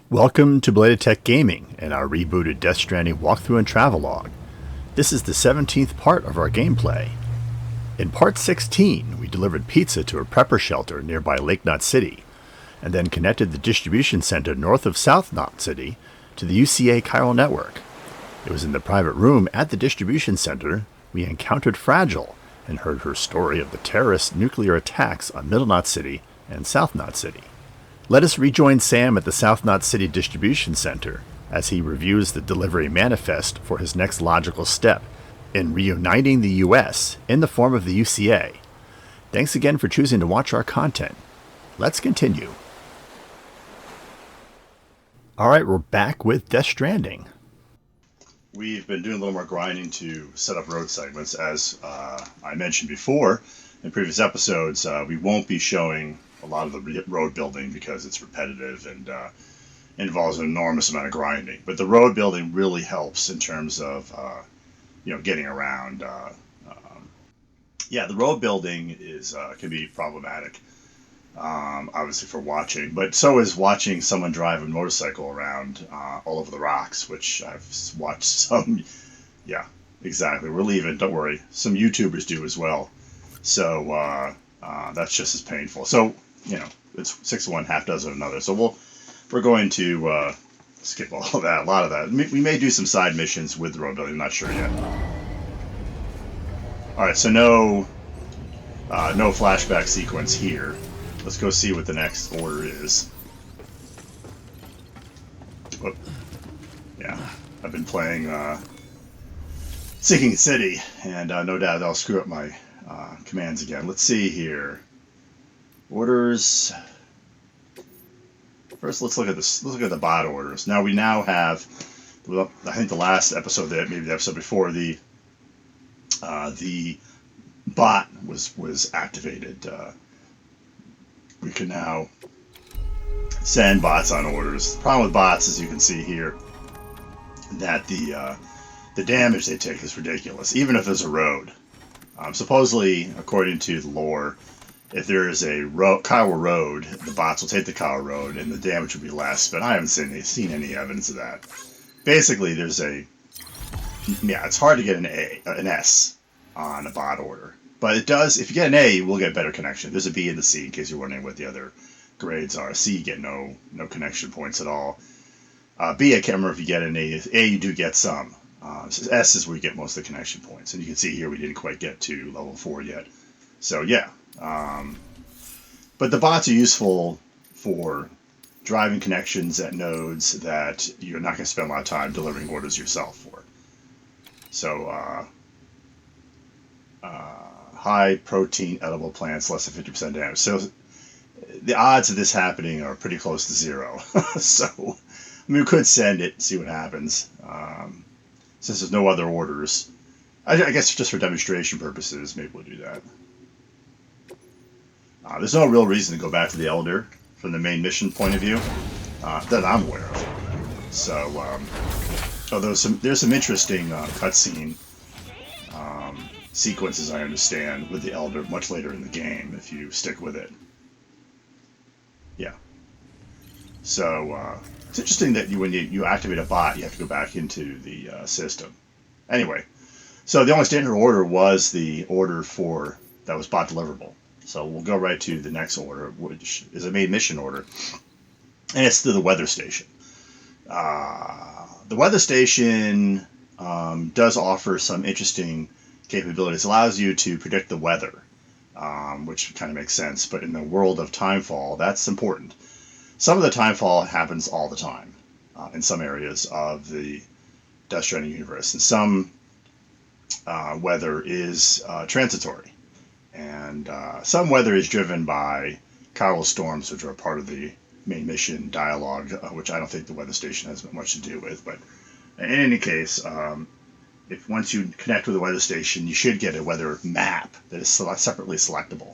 Welcome to Bladed Tech Gaming and our rebooted Death Stranding walkthrough and travelogue. This is the 17th part of our gameplay. In part 16, we delivered pizza to a prepper shelter nearby Lake Knot City, and then connected the distribution center north of South Knot City to the UCA chiral network. It was in the private room at the distribution center we encountered Fragile and heard her story of the terrorist nuclear attacks on Middle Knot City and South Knot City. Let us rejoin Sam at the South Knot City Distribution Center as he reviews the delivery manifest for his next logical step in reuniting the U.S. in the form of the UCA. Thanks again for choosing to watch our content. Let's continue. Alright, we're back with Death Stranding. We've been doing a little more grinding to set up road segments. As I mentioned before in previous episodes, we won't be showing a lot of the road building because it's repetitive and involves an enormous amount of grinding. But the road building really helps in terms of getting around. The road building can be problematic, obviously for watching, but so is watching someone drive a motorcycle around all over the rocks, which I've watched some. Yeah, exactly. We're leaving. Don't worry. Some YouTubers do as well. So that's just as painful. So it's 6 of one, half dozen of another. So we're going to skip all of that, a lot of that. We may do some side missions with the road building. I'm not sure yet. All right, so no flashback sequence here. Let's go see what the next order is. Oh, yeah, I've been playing Sinking City, and no doubt I'll screw up my commands again. Let's see here. Orders. First, let's look at this. Let's look at the bot orders. Now we have. I think the last episode, maybe the episode before, the bot was activated. We can now send bots on orders. The problem with bots, as you can see here, that the damage they take is ridiculous. Even if there's a road, supposedly, according to the lore, if there is a chiral road, the bots will take the chiral road and the damage will be less, but I haven't seen any evidence of that. Basically, it's hard to get an S on a bot order. But it does, if you get an A, you will get better connection. There's a B and a C in case you're wondering what the other grades are. C, you get no connection points at all. B, I can't remember if you get an A. A, you do get some. S is where you get most of the connection points. And you can see here we didn't quite get to level 4 yet. So, yeah. But the bots are useful for driving connections at nodes that you're not going to spend a lot of time delivering orders yourself for. So, high protein edible plants, less than 50% damage. So, the odds of this happening are pretty close to 0. So, we could send it, see what happens. Since there's no other orders, I guess just for demonstration purposes, maybe we'll do that. There's no real reason to go back to the Elder from the main mission point of view that I'm aware of. So, there's some interesting cutscene sequences, I understand, with the Elder much later in the game if you stick with it. Yeah. So it's interesting that when you activate a bot, you have to go back into the system. Anyway, so the only standard order was the order that was bot deliverable. So we'll go right to the next order, which is a main mission order, and it's to the weather station. The weather station does offer some interesting capabilities. It allows you to predict the weather, which kind of makes sense, but in the world of timefall, that's important. Some of the timefall happens all the time in some areas of the Death Stranding universe, and some weather is transitory. And some weather is driven by chiral storms, which are a part of the main mission dialogue, which I don't think the weather station has much to do with. But in any case, if once you connect with the weather station, you should get a weather map that is separately selectable.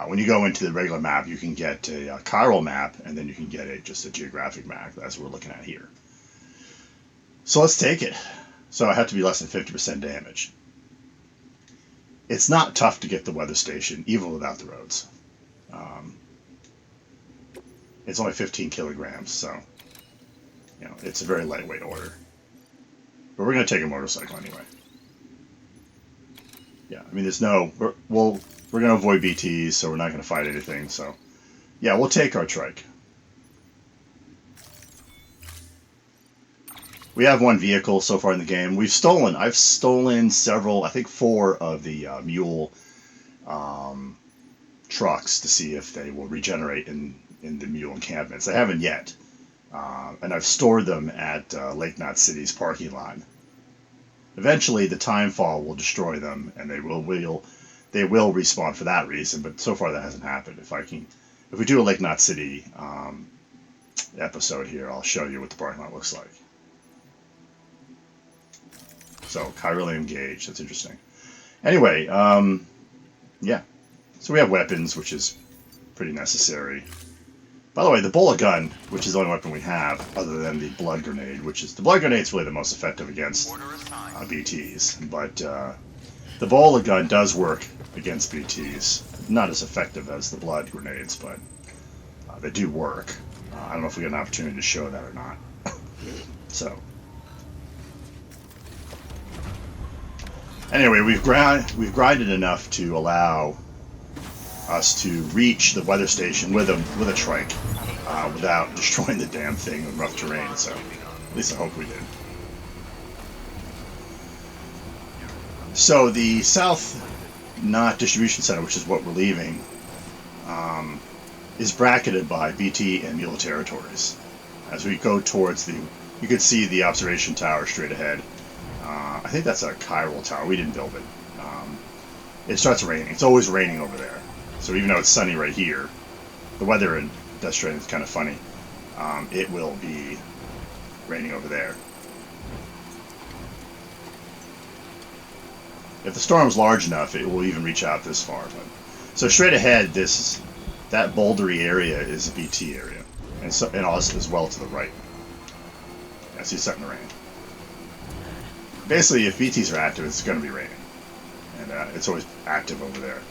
When you go into the regular map, you can get a chiral map, and then you can get just a geographic map. That's what we're looking at here. So let's take it. So I have to be less than 50% damage. It's not tough to get the weather station, even without the roads. It's only 15 kilograms, so You know, it's a very lightweight order. But we're going to take a motorcycle anyway. Yeah, I mean, there's no... We're going to avoid BTs, so we're not going to fight anything, so... Yeah, we'll take our trike. We have one vehicle so far in the game. I've stolen several, I think 4 of the mule trucks to see if they will regenerate in the mule encampments. I haven't yet. And I've stored them at Lake Knot City's parking lot. Eventually, the timefall will destroy them, and they will respawn for that reason. But so far, that hasn't happened. If we do a Lake Knot City episode here, I'll show you what the parking lot looks like. So, chirally engaged. That's interesting. Anyway, yeah. So we have weapons, which is pretty necessary. By the way, the bullet gun, which is the only weapon we have, other than the blood grenade, the blood grenade is really the most effective against BTs. But the bullet gun does work against BTs. Not as effective as the blood grenades, but they do work. I don't know if we get an opportunity to show that or not. So... Anyway, we've grinded enough to allow us to reach the weather station with a trike without destroying the damn thing in rough terrain. So, at least I hope we did. So the South Knot Distribution Center, which is what we're leaving, is bracketed by BT and mule territories. As we go towards you can see the observation tower straight ahead. I think that's a chiral tower. We didn't build it. It starts raining. It's always raining over there. So even though it's sunny right here, the weather in Death Stranding is kind of funny. It will be raining over there. If the storm's large enough, it will even reach out this far. So straight ahead, that bouldery area is a BT area, and also as well to the right. I see it's starting to rain. Basically, if BTs are active, it's going to be raining. And it's always active over there.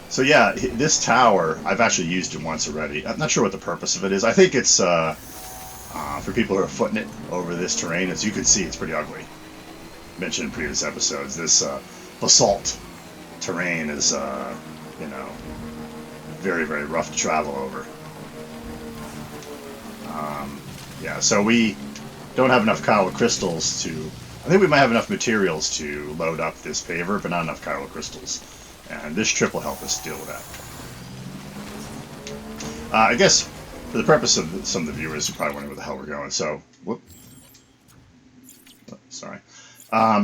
So yeah, this tower, I've actually used it once already. I'm not sure what the purpose of it is. I think it's for people who are footing it over this terrain. As you can see, it's pretty ugly. Mentioned in previous episodes, this basalt terrain is, very, very rough to travel over. Yeah, so we don't have enough chiral crystals to... I think we might have enough materials to load up this paver, but not enough chiral crystals. And this trip will help us deal with that. I guess, for the purpose of some of the viewers, who probably wondering where the hell we're going, so... Whoop. Oh, sorry.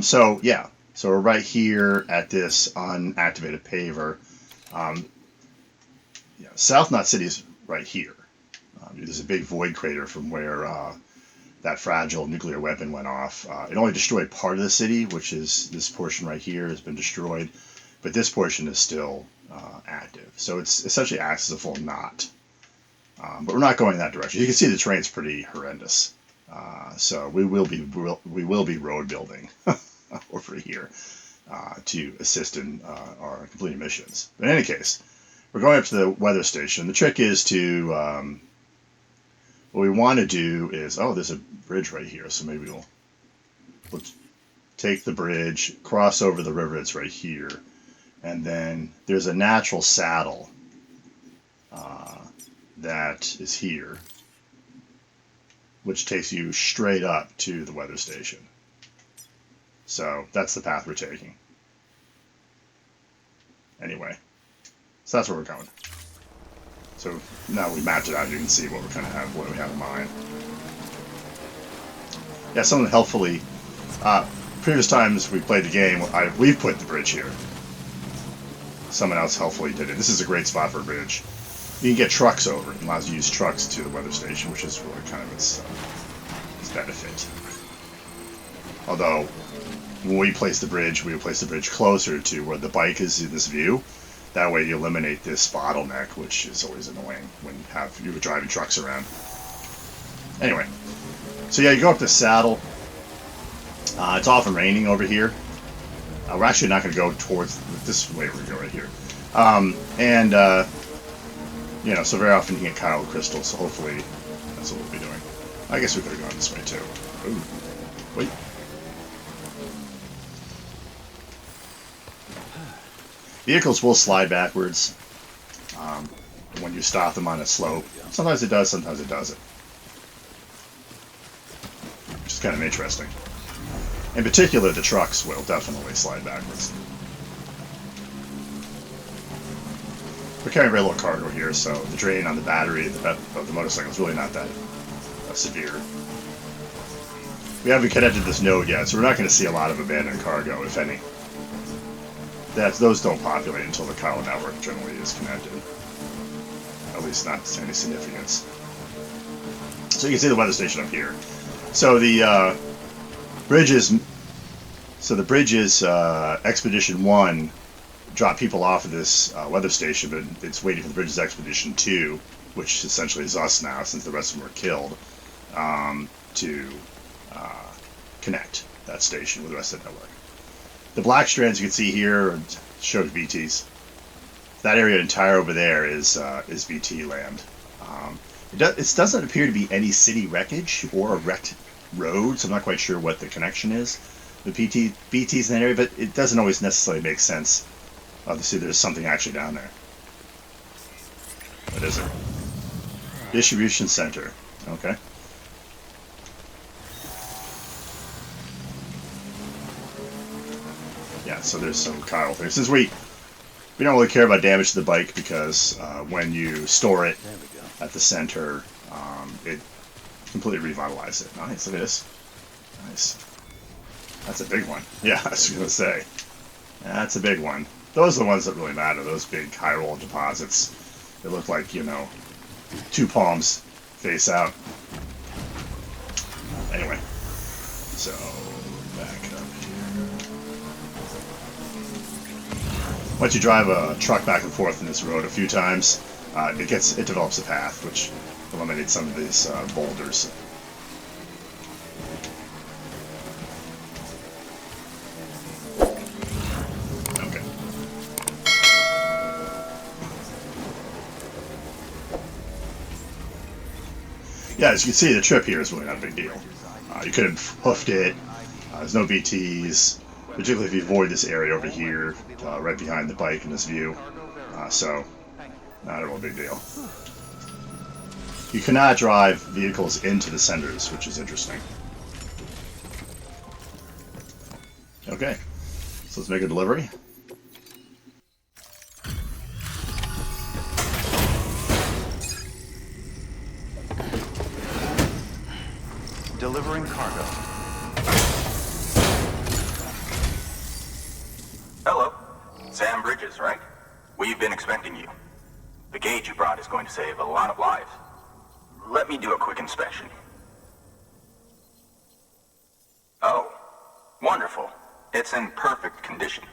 So, yeah. So we're right here at this unactivated paver. South Knot City is right here. There's a big void crater from where that fragile nuclear weapon went off. It only destroyed part of the city, which is this portion right here has been destroyed, but this portion is still active. So it's essentially acts as a full knot. But we're not going that direction. You can see the terrain's pretty horrendous. So we will be road building over here to assist in our completing missions. But in any case, we're going up to the weather station. The trick is to what we want to do is, there's a bridge right here, so maybe we'll take the bridge, cross over the river that's right here, and then there's a natural saddle that is here, which takes you straight up to the weather station. So that's the path we're taking. Anyway, so that's where we're going. So now we mapped it out, you can see what we have in mind. Yeah, someone helpfully, previous times we played the game, we've put the bridge here. Someone else helpfully did it. This is a great spot for a bridge. You can get trucks over. It allows you to use trucks to the weather station, which is really kind of its benefit. Although, when we place the bridge, we would place the bridge closer to where the bike is in this view. That way you eliminate this bottleneck, which is always annoying when you're driving trucks around. Anyway, so yeah, you go up the saddle. It's often raining over here. We're actually not going to go towards this way. We're going to go right here. You know, so very often you get chiral crystals, so hopefully that's what we'll be doing. I guess we could have gone this way too. Ooh, wait. Vehicles will slide backwards when you stop them on a slope. Sometimes it does, sometimes it doesn't. Which is kind of interesting. In particular, the trucks will definitely slide backwards. We're carrying very little cargo here, so the drain on the battery of the motorcycle is really not that severe. We haven't connected this node yet, so we're not going to see a lot of abandoned cargo, if any. Those don't populate until the chiral network generally is connected. At least not to any significance. So you can see the weather station up here. So the bridges Expedition 1 dropped people off of this weather station, but it's waiting for the Bridges Expedition 2, which essentially is us now, since the rest of them were killed, to connect that station with the rest of the network. The black strands you can see here show BTs. That area entire over there is BT land. It doesn't appear to be any city wreckage or a wrecked road, so I'm not quite sure what the connection is with BTs in that area, but it doesn't always necessarily make sense. Obviously, there's something actually down there. What is it? Distribution center. Okay. Yeah, so there's some chiral things. Since we don't really care about damage to the bike because when you store it at the center, it completely revitalizes it. Nice, look at this. Nice. That's a big one. Yeah, I was going to say. That's a big one. Those are the ones that really matter, those big chiral deposits. They look like, you know, two palms face out. Anyway, so back up here. Once you drive a truck back and forth in this road a few times, it develops a path, which eliminates some of these boulders. Yeah, as you can see, the trip here is really not a big deal. You could have hoofed it. There's no BTs, particularly if you avoid this area over here, right behind the bike in this view. So, not a real big deal. You cannot drive vehicles into the centers, which is interesting. Okay, so let's make a delivery. Delivering cargo. Hello. Sam Bridges, right? We've been expecting you. The gauge you brought is going to save a lot of lives. Let me do a quick inspection. Oh, wonderful. It's in perfect condition.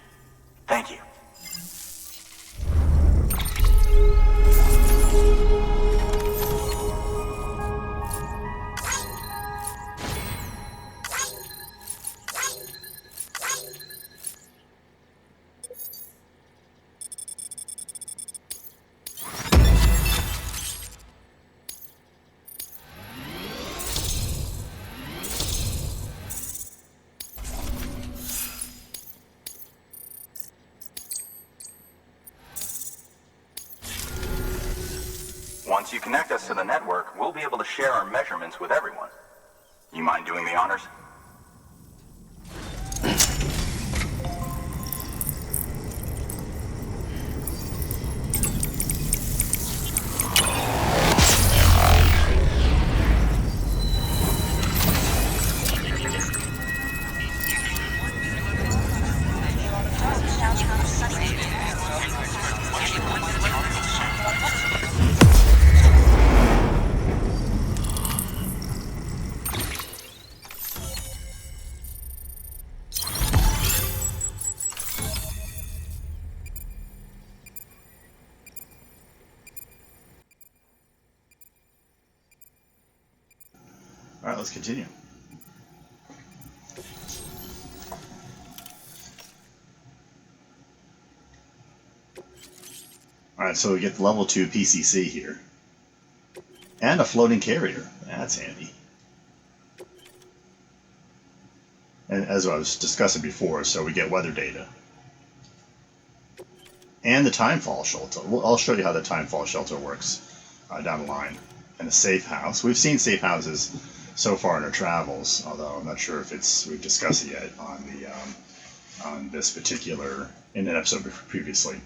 Thank you. Once you connect us to the network, we'll be able to share our measurements with everyone. You mind doing the honors? All right, let's continue. Alright, so we get the level 2 PCC here. And a floating carrier. That's handy. And as I was discussing before, so we get weather data. And the timefall shelter. I'll show you how the timefall shelter works down the line. And a safe house. We've seen safe houses so far in our travels, although I'm not sure if we've discussed it yet on this particular, in an episode previously.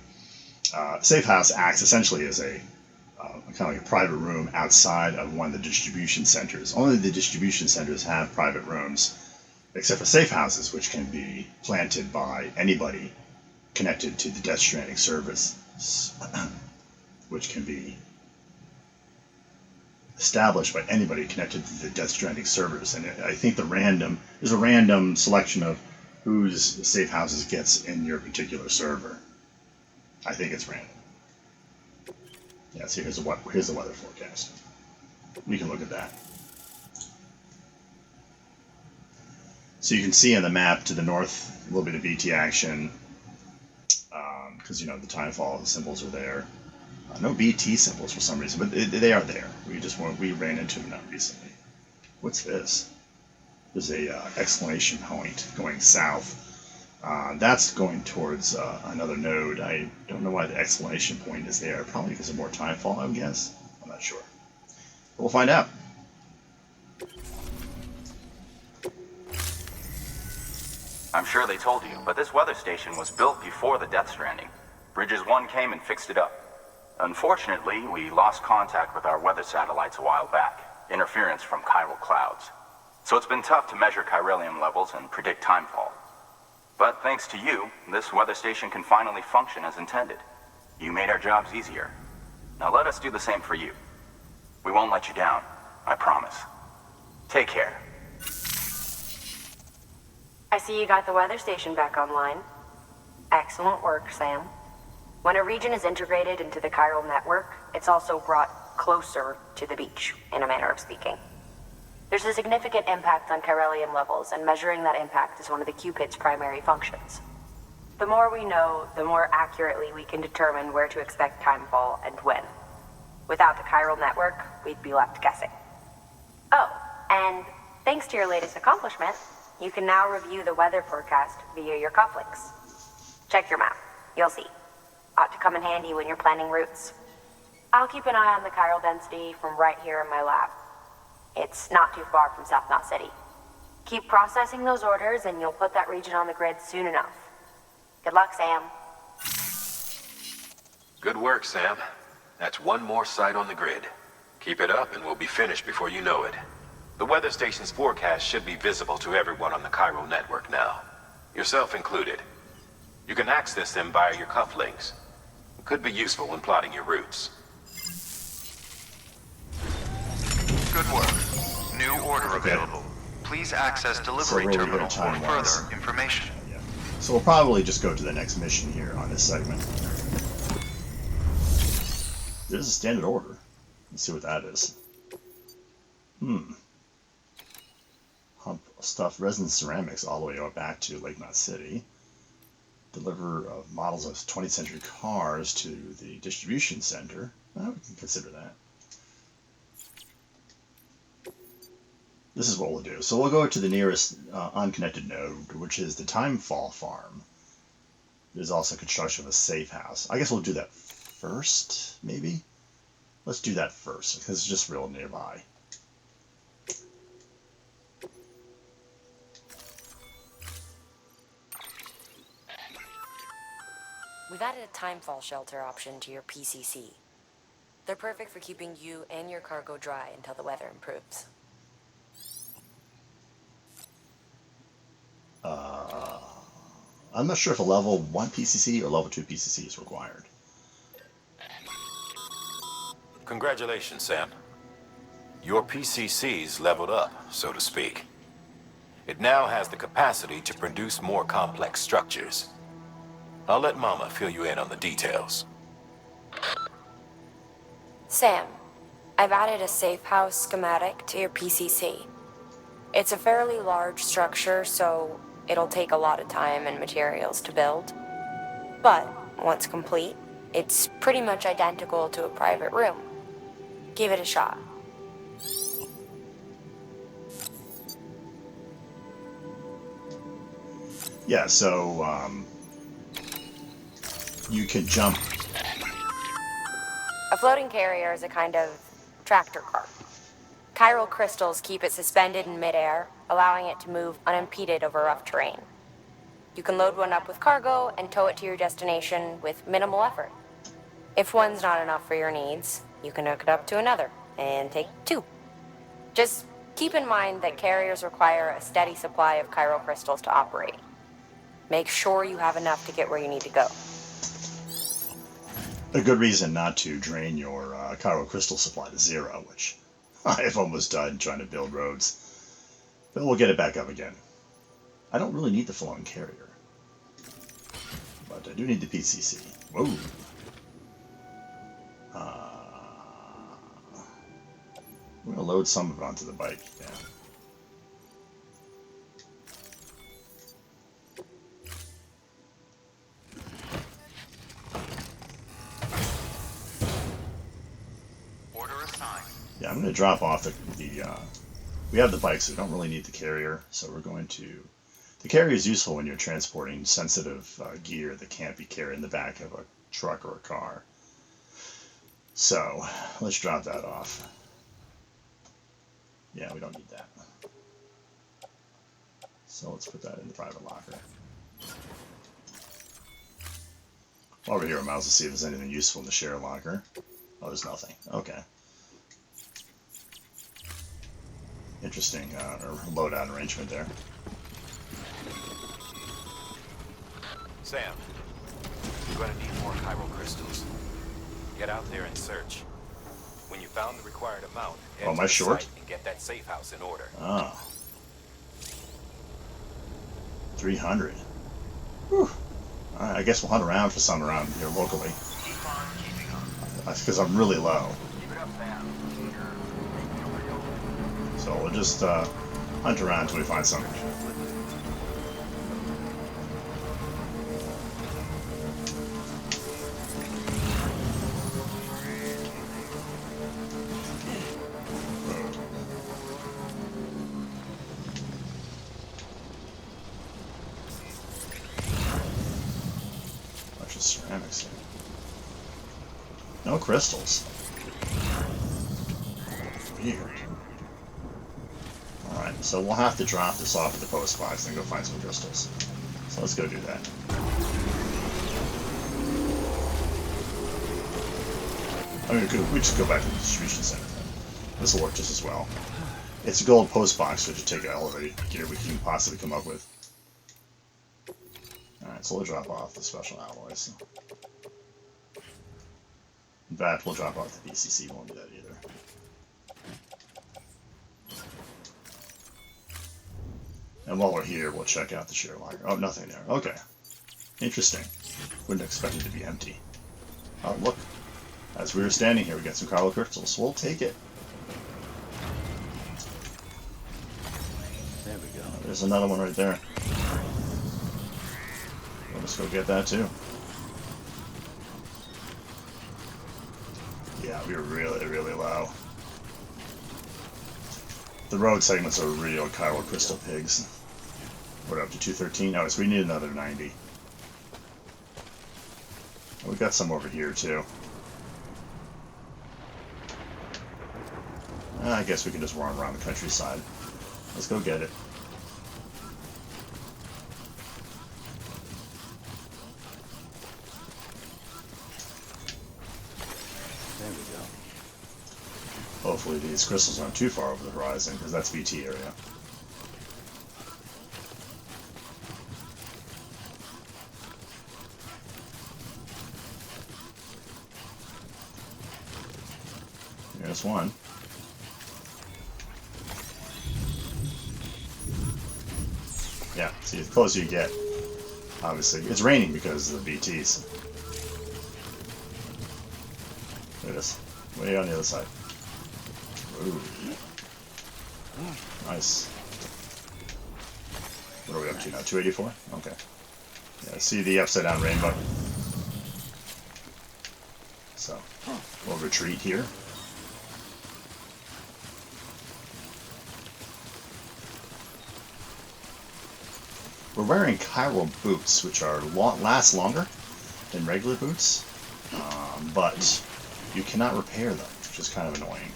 Safe house acts essentially as a kind of like a private room outside of one of the distribution centers. Only the distribution centers have private rooms, except for safe houses, which can be planted by anybody connected to the Death Stranding service, which can be established by anybody connected to the Death Stranding servers. And I think there's a random selection of whose safe houses gets in your particular server. I think it's random. Yeah, so here's the weather forecast. We can look at that. So you can see on the map to the north a little bit of BT action, because the timefall symbols are there. No BT symbols for some reason, but they are there. We ran into them not recently. What's this? There's a exclamation point going south. That's going towards another node. I don't know why the exclamation point is there. Probably because of more timefall, I would guess. I'm not sure. But we'll find out. I'm sure they told you, but this weather station was built before the Death Stranding. Bridges 1 came and fixed it up. Unfortunately, we lost contact with our weather satellites a while back. Interference from chiral clouds. So it's been tough to measure chiralium levels and predict timefall. But thanks to you, this weather station can finally function as intended. You made our jobs easier. Now let us do the same for you. We won't let you down, I promise. Take care. I see you got the weather station back online. Excellent work, Sam. When a region is integrated into the chiral network, it's also brought closer to the beach, in a manner of speaking. There's a significant impact on chiralium levels, and measuring that impact is one of the Cupid's primary functions. The more we know, the more accurately we can determine where to expect timefall and when. Without the chiral network, we'd be left guessing. Oh, and thanks to your latest accomplishment, you can now review the weather forecast via your cufflinks. Check your map. You'll see. Ought to come in handy when you're planning routes. I'll keep an eye on the chiral density from right here in my lab. It's not too far from South Knot City. Keep processing those orders and you'll put that region on the grid soon enough. Good luck, Sam. Good work, Sam. That's one more site on the grid. Keep it up and we'll be finished before you know it. The weather station's forecast should be visible to everyone on the chiral network now, yourself included. You can access them via your cufflinks. It could be useful when plotting your routes. Good work. New order available. Please access delivery really terminal good for time-wise. further information. Yeah. So we'll probably just go to the next mission here on this segment. There's a standard order. Let's see what that is. Hump stuff resin ceramics all the way back to Lake Knot City. Deliver models of 20th century cars to the distribution center. Well, we can consider that. This is what we'll do. So we'll go to the nearest unconnected node, which is the Timefall Farm. There's also construction of a safe house. I guess we'll do that first, maybe? Let's do that first, because it's just real nearby. We've added a timefall shelter option to your PCC. They're perfect for keeping you and your cargo dry until the weather improves. I'm not sure if a level 1 PCC or level 2 PCC is required. Congratulations, Sam. Your PCC's leveled up, so to speak. It now has the capacity to produce more complex structures. I'll let Mama fill you in on the details. Sam, I've added a safe house schematic to your PCC. It's a fairly large structure, so it'll take a lot of time and materials to build. But once complete, It's pretty much identical to a private room. Give it a shot. Yeah, so you can jump. A floating carrier is a kind of tractor car. Chiral crystals keep it suspended in midair, allowing it to move unimpeded over rough terrain. You can load one up with cargo and tow it to your destination with minimal effort. If one's not enough for your needs, you can hook it up to another and take two. Just keep in mind that carriers require a steady supply of chiral crystals to operate. Make sure you have enough to get where you need to go. A good reason not to drain your chiral crystal supply to zero, which I've almost done trying to build roads. But we'll get it back up again. I don't really need the floating carrier, but I do need the PCC. Whoa. We're going to load some of it onto the bike, yeah. Order assigned. Yeah, I'm going to drop off we have the bike, so we don't really need the carrier, so we're going to... The carrier is useful when you're transporting sensitive gear that can't be carried in the back of a truck or a car. So, let's drop that off. Yeah, we don't need that. So let's put that in the private locker. While we're here, I might as well see if there's anything useful in the share locker. Oh, there's nothing. Okay. Interesting loadout arrangement there. Sam, you're going to need more chiral crystals. Get out there and search. When you found the required amount, head am to I the short? site and get that safe house in order. Ah. 300. Whew. Alright, I guess we'll hunt around for some around here locally. Keep on keeping on. That's because I'm really low. Keep it up, Sam. You're making over your limit. So we'll just hunt around until we find something. Bunch of ceramics here. No crystals. Weird. Alright, so we'll have to drop this off at the post box and then go find some crystals. So let's go do that. I mean, we just go back to the distribution center. This will work just as well. It's a gold post box, so just take all of the gear we can possibly come up with. Alright, so we'll drop off the special alloys. In fact, we'll drop off the BCC, won't do that either. And while we're here, we'll check out the share locker. Oh, nothing there. Okay. Interesting. Wouldn't expect it to be empty. Oh, look. As we were standing here, we got some chiral crystals. We'll take it. There we go. There's another one right there. Let's go get that too. Yeah, we were really, really low. The road segments are real chiral crystal pigs. We're up to 213. Oh, so we need another 90. We got some over here too. I guess we can just roam around the countryside. Let's go get it. There we go. Hopefully these crystals aren't too far over the horizon, because that's VT area. There's one. Yeah, see, the closer you get, obviously. It's raining because of the VTs. Look at this. Way on the other side. Ooh. Nice. What are we up to now? 284? Okay. Yeah, see the upside down rainbow? So we'll retreat here. We're wearing chiral boots, which are last longer than regular boots, but you cannot repair them, which is kind of annoying.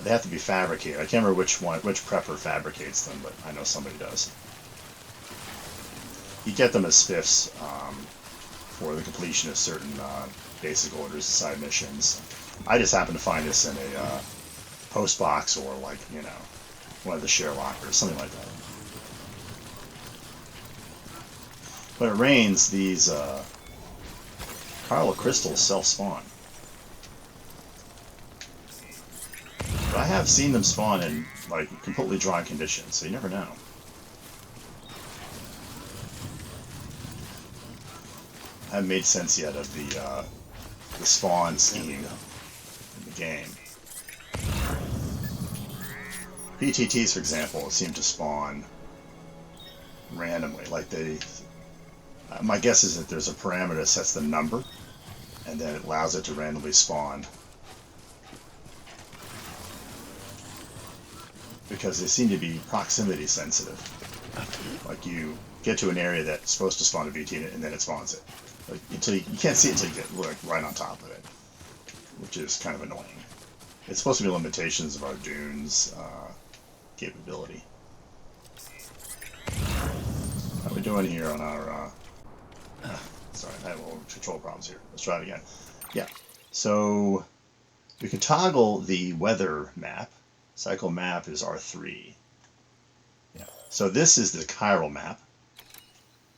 They have to be fabricated. I can't remember which prepper fabricates them, but I know somebody does. You get them as spiffs for the completion of certain basic orders, side missions. I just happened to find this in a post box or, like, you know, one of the share lockers, something like that. When it rains, these chiral crystals self-spawn. But I have seen them spawn in, like, completely dry conditions, so you never know. I haven't made sense yet of the spawn scheme in the game. PTTs, for example, seem to spawn randomly. Like they, my guess is that there's a parameter that sets the number, and then it allows it to randomly spawn. Because they seem to be proximity sensitive. Like you get to an area that's supposed to spawn a VT, and then it spawns it. Like, until you can't see it until you get, like, right on top of it, which is kind of annoying. It's supposed to be limitations of our Dune's capability. How are we doing here on our? Sorry, I have a little control problems here. Let's try it again. Yeah. So we can toggle the weather map. Cycle map is R3. Yeah. So this is the chiral map.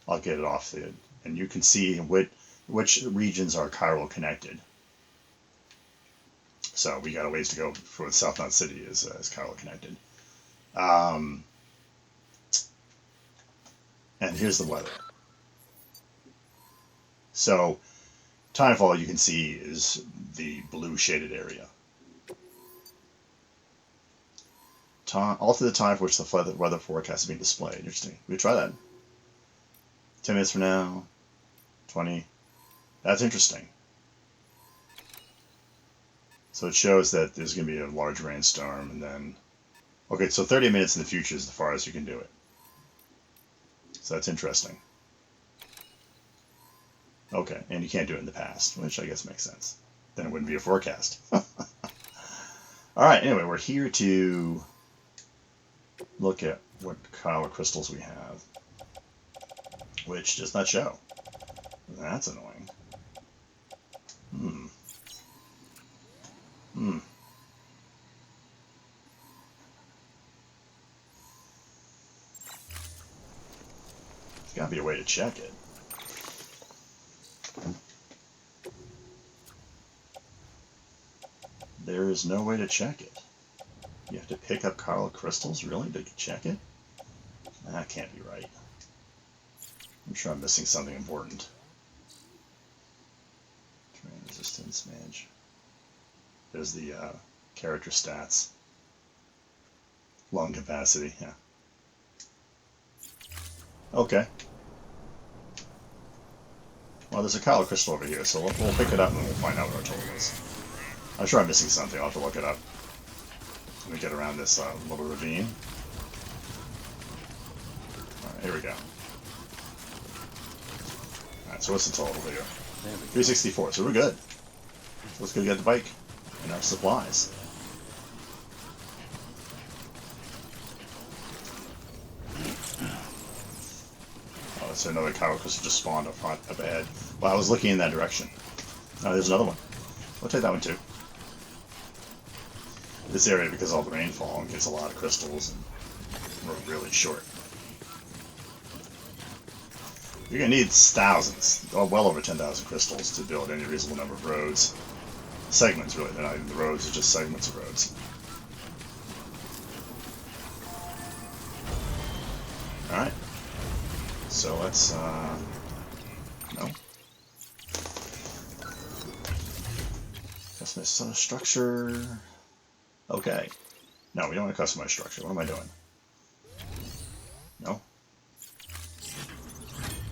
I'll get it off the. And you can see which regions are chiral connected. So we got a ways to go before the South Knot City is chiral connected. And here's the weather. So timefall, you can see, is the blue shaded area. Alter the time for which the weather forecast is being displayed. Interesting. We try that. 10 minutes from now. 20. That's interesting. So it shows that there's going to be a large rainstorm, and then... Okay, so 30 minutes in the future is the farthest you can do it. So that's interesting. Okay, and you can't do it in the past, which I guess makes sense. Then it wouldn't be a forecast. Alright, anyway, we're here to look at what chiral crystals we have, which does not show. That's annoying. There's gotta be a way to check it. There is no way to check it. You have to pick up chiral crystals, really, to check it? That can't be right. I'm sure I'm missing something important. Terrain resistance, manage. There's the character stats. Lung capacity, yeah. Okay. Well, there's a chiral crystal over here, so we'll pick it up and we'll find out what our total is. I'm sure I'm missing something. I'll have to look it up. Let me get around this little ravine. Alright, here we go. Alright, so what's the total here? 364, so we're good. So let's go get the bike and our supplies. Oh, so another chiral crystal just spawned up ahead. Well, I was looking in that direction. Oh, there's another one. We'll take that one too. This area, because of all the rainfall, gets a lot of crystals, and we're really short. You're going to need thousands, well over 10,000 crystals to build any reasonable number of roads. Segments, really. They're not even the roads, they're just segments of roads. Alright. So let's, no. Customize structure. Okay. No, we don't want to customize structure. What am I doing? No?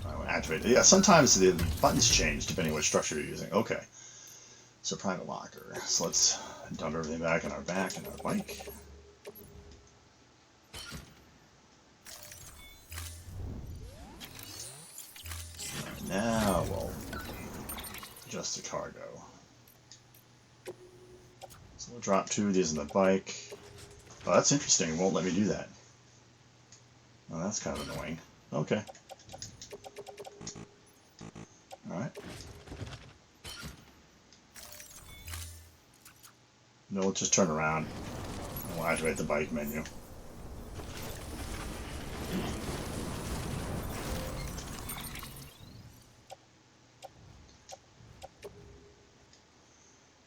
I want to activate it. Yeah, sometimes the buttons change depending on what structure you're using. Okay. So private locker. So let's dump everything back on our back and our bike. Now we'll adjust the cargo. So we'll drop 2 of these in the bike. Oh, that's interesting. It won't let me do that. Oh, that's kind of annoying. Okay. Alright. No, we'll just turn around and we'll activate the bike menu.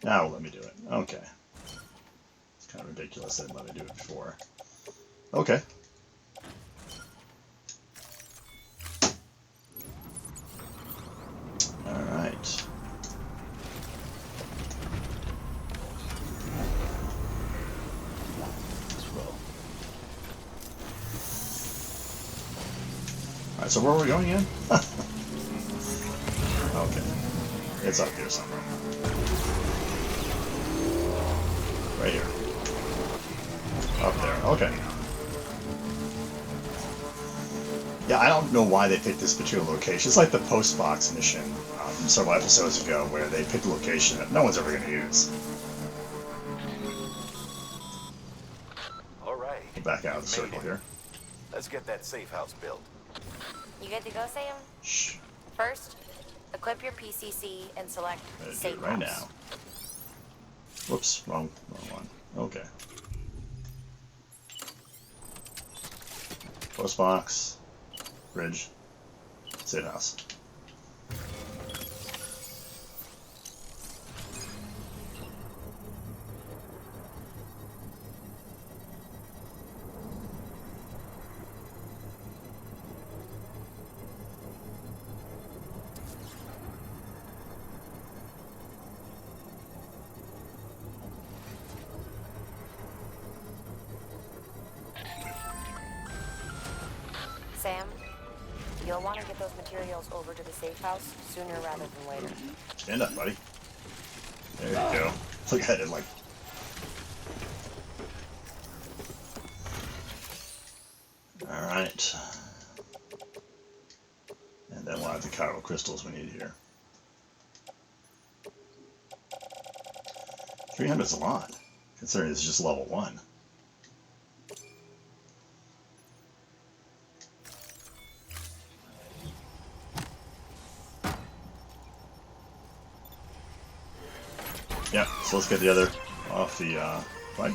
Now let me do it. Okay. It's kind of ridiculous they didn't let me do it before. Okay. Alright. Alright, so where are we going again? Okay. It's up here somewhere. Right here. Up there. Okay. Yeah, I don't know why they picked this particular location. It's like the post box mission from several episodes ago where they picked a location that no one's ever going to use. All right. Back out of the circle here. Let's get that safe house built. You good to go, Sam? Shh. First, equip your PCC and select Better do Safe it right House. now. Whoops, wrong one. Okay. Post box, bridge, safe house. Sam, you'll want to get those materials over to the safe house sooner rather than later. Stand up, buddy. There you go. Look at it like. Alright. And then we'll have the chiral crystals we need here. 300's a lot, considering it's just level 1. Yeah, so let's get the other off the bike.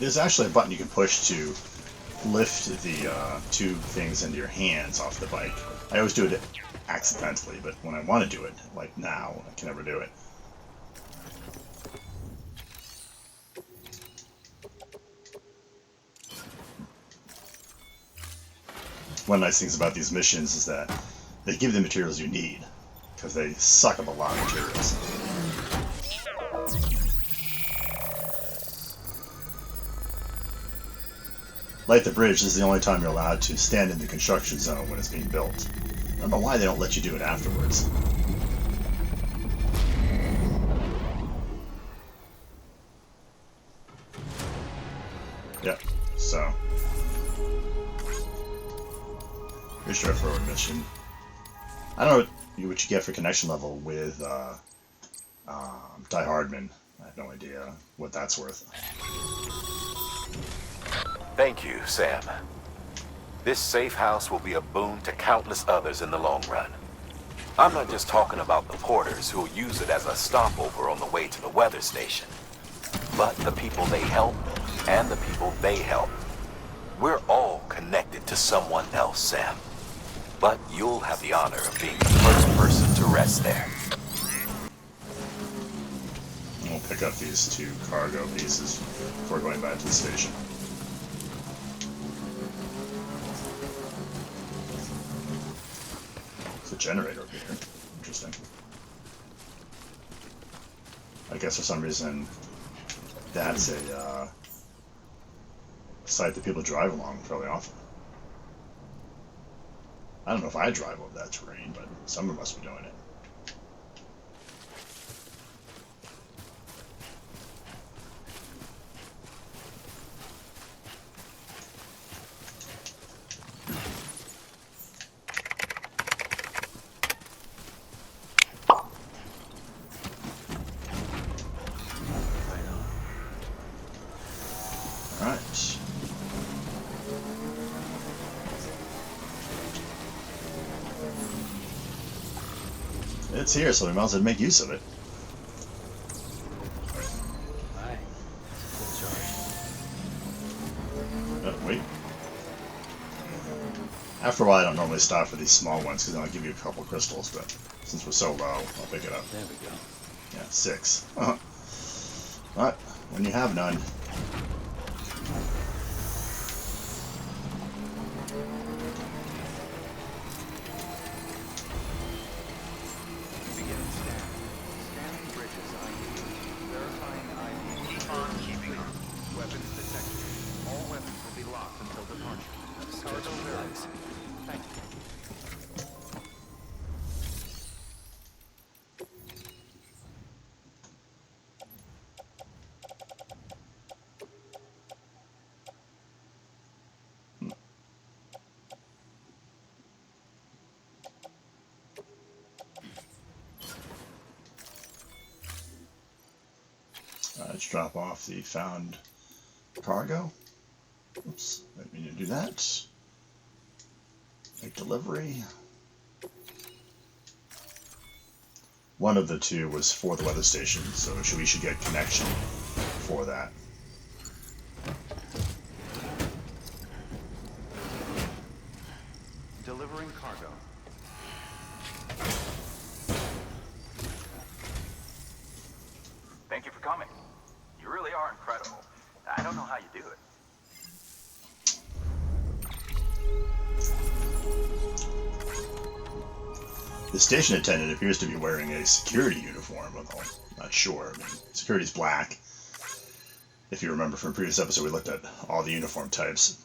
There's actually a button you can push to lift the 2 things into your hands off the bike. I always do it accidentally, but when I want to do it, like now, I can never do it. One of the nice things about these missions is that they give you the materials you need, because they suck up a lot of materials. Light the bridge is the only time you're allowed to stand in the construction zone when it's being built. I don't know why they don't let you do it afterwards. Yep, so. Pretty straightforward mission. I don't know what you get for connection level with Die Hardman. I have no idea what that's worth. Thank you, Sam. This safe house will be a boon to countless others in the long run. I'm not just talking about the porters who'll use it as a stopover on the way to the weather station, but the people they help and the people they help. We're all connected to someone else, Sam. But you'll have the honor of being the first person to rest there. We'll pick up these 2 cargo pieces before going back to the station. It's a generator over here. Interesting. I guess for some reason that's a site that people drive along fairly often. I don't know if I drive over that terrain, but someone must be doing it. Alright. It's here, so we might as well make use of it. Aye. That's a good charge. Wait. After a while, I don't normally stop for these small ones because then I'll give you a couple crystals, but since we're so low, I'll pick it up. There we go. Yeah, 6. But when you have none. Let's drop off the found cargo. Oops, I didn't mean to do that. Make delivery. One of the two was for the weather station, so we should get connection for that. Delivering cargo. Thank you for coming. You really are incredible. I don't know how you do it. The station attendant appears to be wearing a security uniform, although I'm not sure. I mean, security's black. If you remember from a previous episode, we looked at all the uniform types.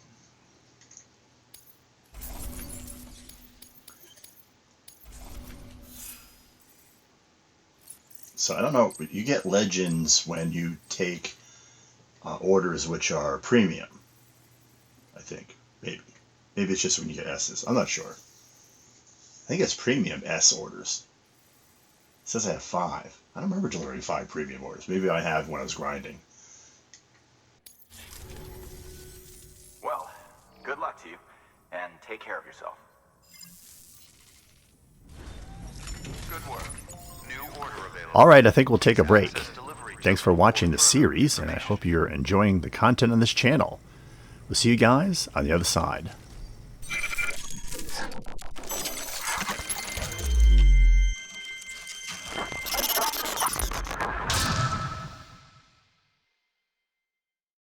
So I don't know, you get legends when you take orders which are premium, I think. Maybe it's just when you get S's. I'm not sure. I think it's premium S orders. It says I have 5. I don't remember delivering 5 premium orders. Maybe I have when I was grinding. Well, good luck to you, and take care of yourself. Good work. New order available. Alright, I think we'll take a break. Thanks for watching the series, and I hope you're enjoying the content on this channel. We'll see you guys on the other side.